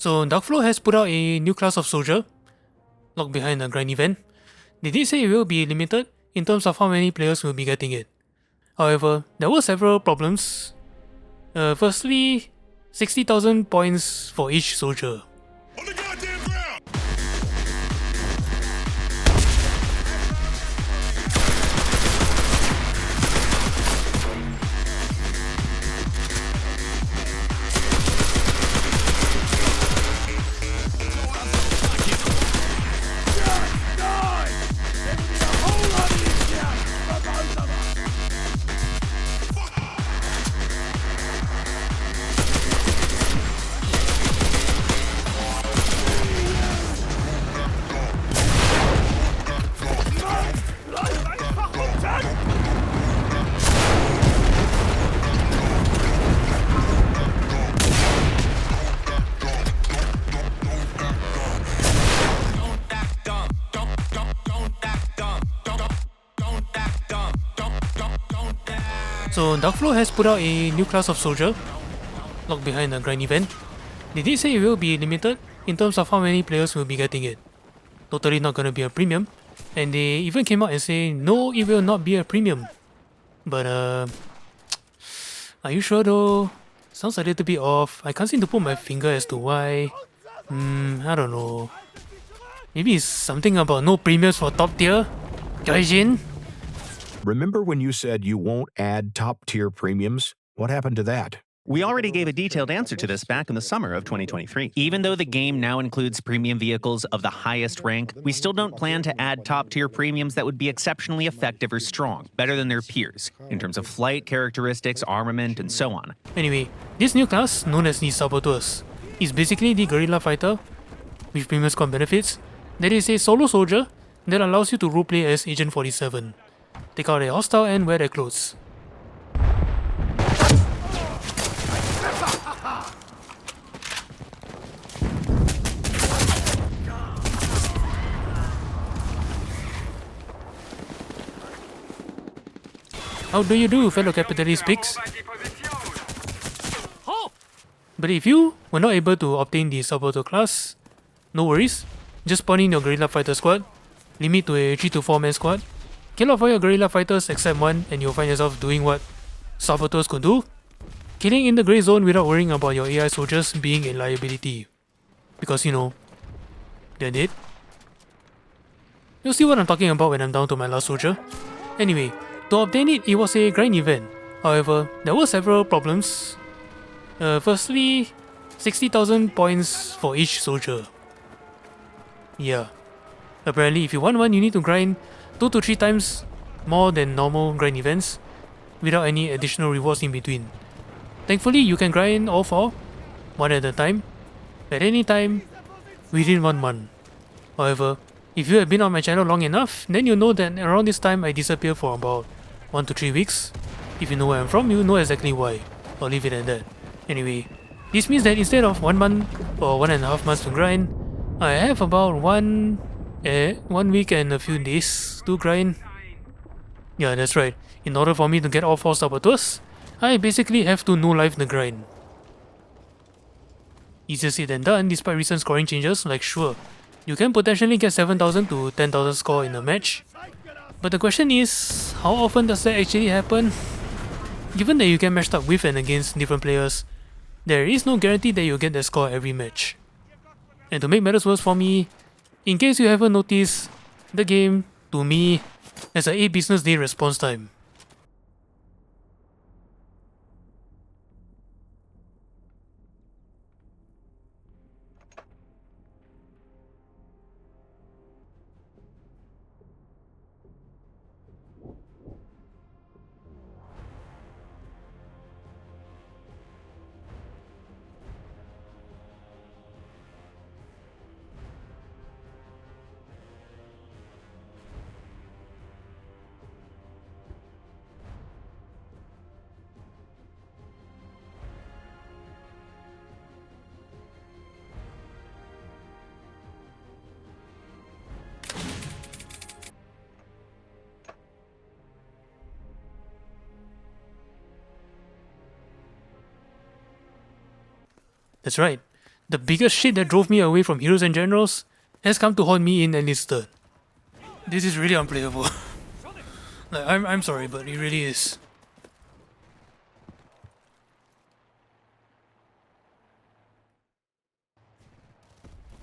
So Darkflow has put out a new class of soldier, locked behind a grind event. They did say it will be limited in terms of how many players will be getting it. However, there were several problems. Firstly, 60,000 points for each soldier. On the goddamn ground! So Darkflow has put out a new class of soldier, locked behind a grind event. They did say it will be limited in terms of how many players will be getting it. Totally not gonna be a premium. And they even came out and say, no, it will not be a premium. But are you sure though? Sounds a little bit off. I can't seem to put my finger as to why. I don't know. Maybe it's something about no premiums for top tier? Gaijin? Remember when you said you won't add top-tier premiums? What happened to that? We already gave a detailed answer to this back in the summer of 2023. Even though the game now includes premium vehicles of the highest rank, we still don't plan to add top-tier premiums that would be exceptionally effective or strong, better than their peers, in terms of flight characteristics, armament, and so on. Anyway, this new class, known as the saboteurs, is basically the guerrilla fighter with premium squad benefits. That is a solo soldier that allows you to roleplay as Agent 47. Take out a hostile and wear their clothes. How do you do, fellow capitalist pigs? But if you were not able to obtain the saboteur class, no worries. Just spawn in your guerrilla fighter squad, limit to a 3 to 4 man squad, kill off all your guerrilla fighters except one, and you'll find yourself doing what saboteurs could do. Killing in the grey zone without worrying about your AI soldiers being a liability. Because, you know, they're dead. You'll see what I'm talking about when I'm down to my last soldier. Anyway, to obtain it, it was a grind event. However, there were several problems. Firstly, 60,000 points for each soldier. Yeah. Apparently, if you want one, you need to grind 2 to 3 times more than normal grind events without any additional rewards in between. Thankfully, you can grind all 4, one at a time, at any time, within 1 month. However, if you have been on my channel long enough, then you know that around this time I disappear for about 1 to 3 weeks. If you know where I'm from, you know exactly why. I'll leave it at that. Anyway, this means that instead of 1 month or 1.5 months to grind, I have about 1 week and a few days to grind. Yeah, that's right. In order for me to get all 4 saboteurs, I basically have to no-life the grind. Easier said than done despite recent scoring changes, like sure, you can potentially get 7,000 to 10,000 score in a match. But the question is, how often does that actually happen? Given that you get matched up with and against different players, there is no guarantee that you'll get that score every match. And to make matters worse for me, in case you haven't noticed, the game, to me, has an 8 business day response time. That's right. the biggest shit that drove me away from Heroes and Generals has come to haunt me in Enlisted. This is really unplayable. Like, I'm sorry, but it really is.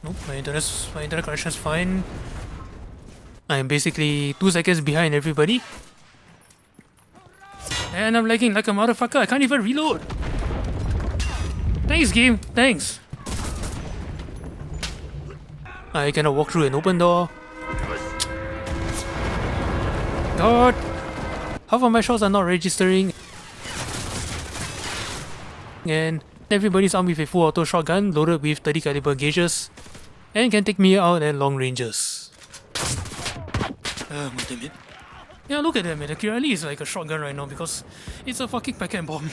Nope, my internet connection is fine. I am basically 2 seconds behind everybody. And I'm lagging like a motherfucker, I can't even reload. Thanks, game, thanks. I cannot walk through an open door. God! Half of my shots are not registering. And everybody's armed with a full auto shotgun loaded with 30 caliber gauges and can take me out at long ranges. Damn it. Yeah, look at that, man. The Kirali is like a shotgun right now because it's a fucking packet bomb.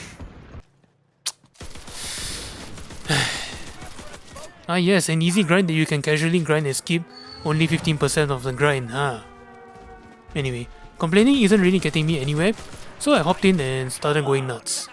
Ah yes, an easy grind that you can casually grind and skip only 15% of the grind, huh? Anyway, complaining isn't really getting me anywhere, so I hopped in and started going nuts.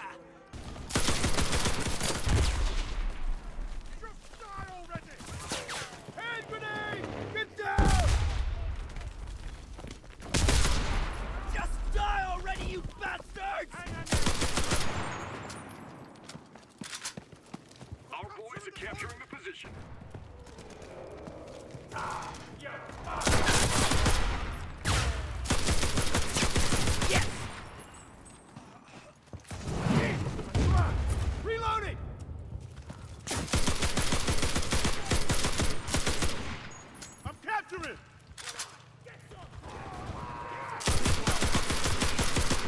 Capturing the position. Yes! Reloading! I'm capturing!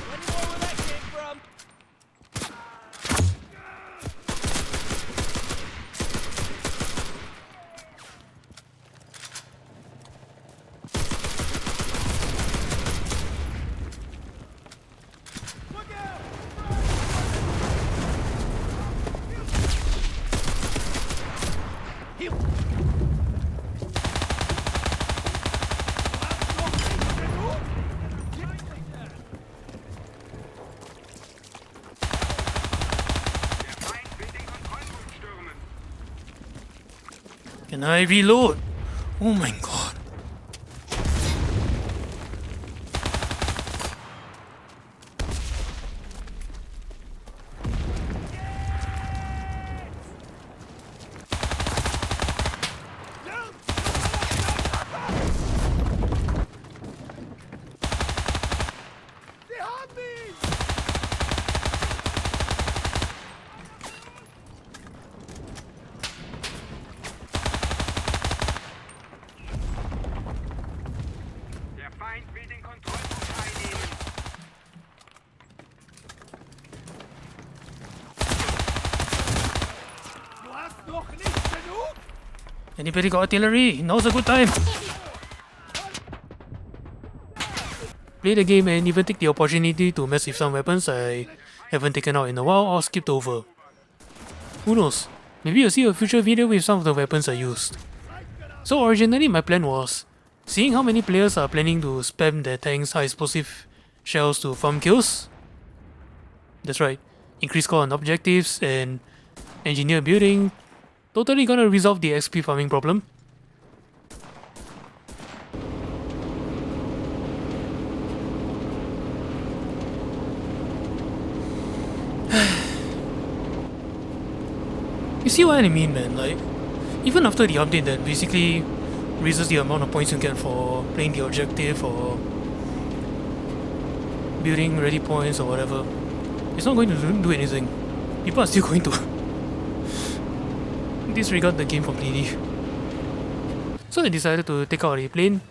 Let me know where that came from. Can I reload? Oh my god. Anybody got artillery? Now's a good time. Play the game and even take the opportunity to mess with some weapons I haven't taken out in a while or skipped over. Who knows? Maybe you'll see a future video with some of the weapons I used. So originally my plan was, seeing how many players are planning to spam their tanks high explosive shells to farm kills. That's right, increase score on objectives and engineer building. Totally gonna resolve the XP farming problem. You see what I mean, man? Like, even after the update that basically raises the amount of points you get for playing the objective or building ready points or whatever, it's not going to do anything. People are still going to disregard the game completely. So I decided to take out a plane,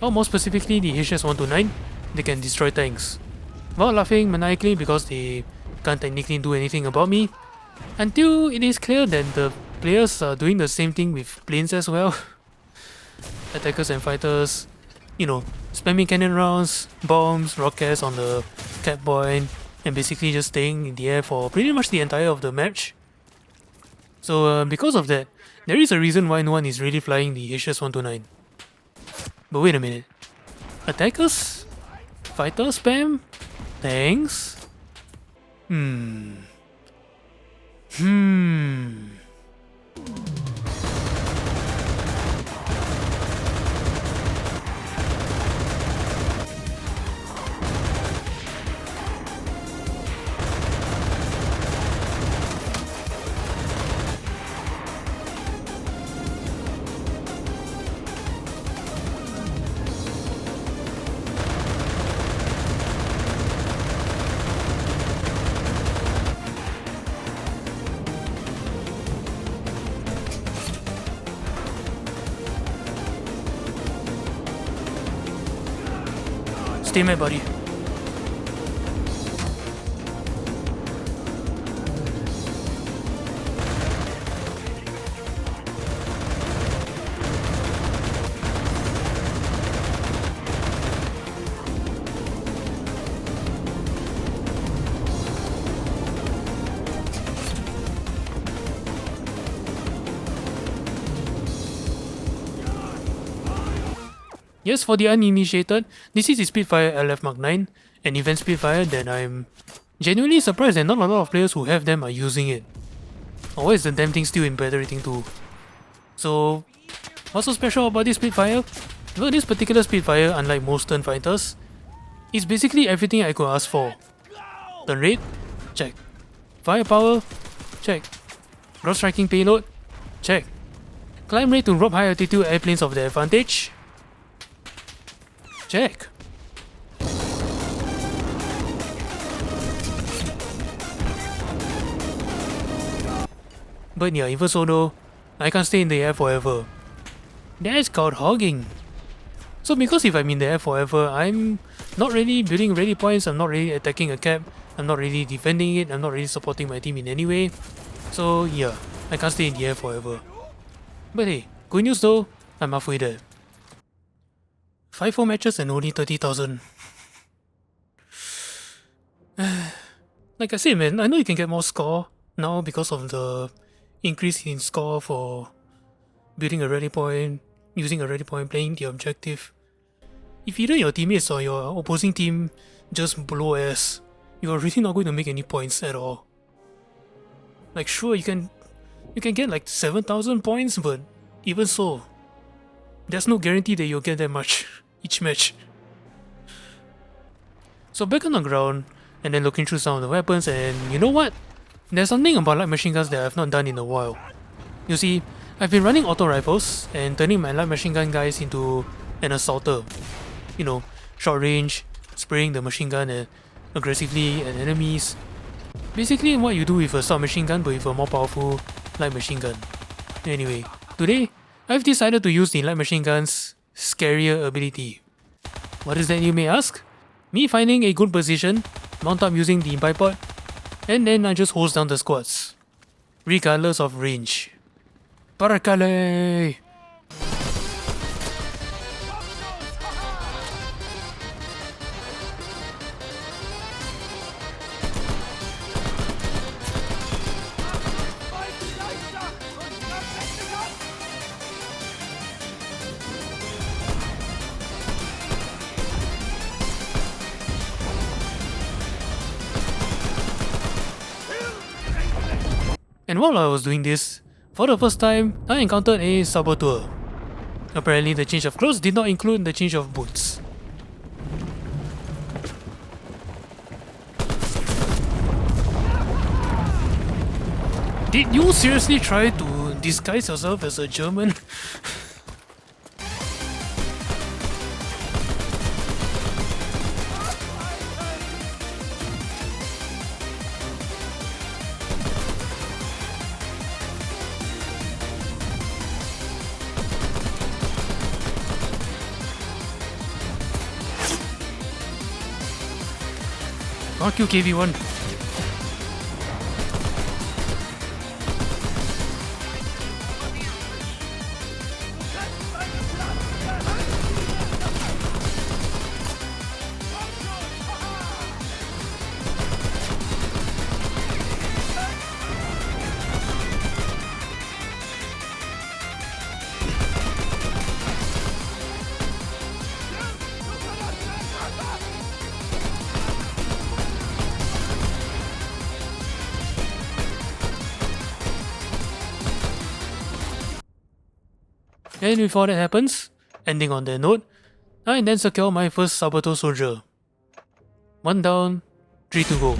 or more specifically the HS-129. They can destroy tanks, while laughing maniacally because they can't technically do anything about me, until it is clear that the players are doing the same thing with planes as well. Attackers and fighters, you know, spamming cannon rounds, bombs, rockets on the cap point, and basically just staying in the air for pretty much the entire of the match. So because of that, there is a reason why no one is really flying the HS-129. But wait a minute. Attackers? Fighters spam? Tanks? Stay mad, buddy. Yes, for the uninitiated, this is the Spitfire LF Mark 9, an event Spitfire that I'm genuinely surprised that not a lot of players who have them are using it. Or why is the damn thing still in battle rating 2? So, what's so special about this Spitfire? Well, this particular Spitfire, unlike most turn fighters, is basically everything I could ask for. Turn rate? Check. Firepower? Check. Gross striking payload? Check. Climb rate to rob high altitude airplanes of their advantage? Check. But yeah, even so though, I can't stay in the air forever. That's called hogging. So because if I'm in the air forever, I'm not really building ready points, I'm not really attacking a cap, I'm not really defending it, I'm not really supporting my team in any way. So yeah, I can't stay in the air forever. But hey, good news though, I'm halfway there. 5-4 matches and only 30,000. Like I said, man, I know you can get more score now because of the increase in score for building a rally point, using a rally point, playing the objective. If either your teammates or your opposing team just blow ass, you are really not going to make any points at all. Like sure, you can get like 7,000 points, but even so, there's no guarantee that you'll get that much each match. So back on the ground, and then looking through some of the weapons, and you know what? There's something about light machine guns that I've not done in a while. You see, I've been running auto rifles and turning my light machine gun guys into an assaulter. You know, short range, spraying the machine gun aggressively at enemies. Basically what you do with a submachine gun but with a more powerful light machine gun. Anyway, today, I've decided to use the light machine gun's scarier ability. What is that, you may ask? Me finding a good position, mount up using the bipod, and then I just hose down the squads, regardless of range. Parakale! And while I was doing this, for the first time, I encountered a saboteur. Apparently the change of clothes did not include the change of boots. Did you seriously try to disguise yourself as a German? Fuck you, KV1. And before that happens, ending on that note, I then secure my first saboteur soldier. 1 down, 3 to go.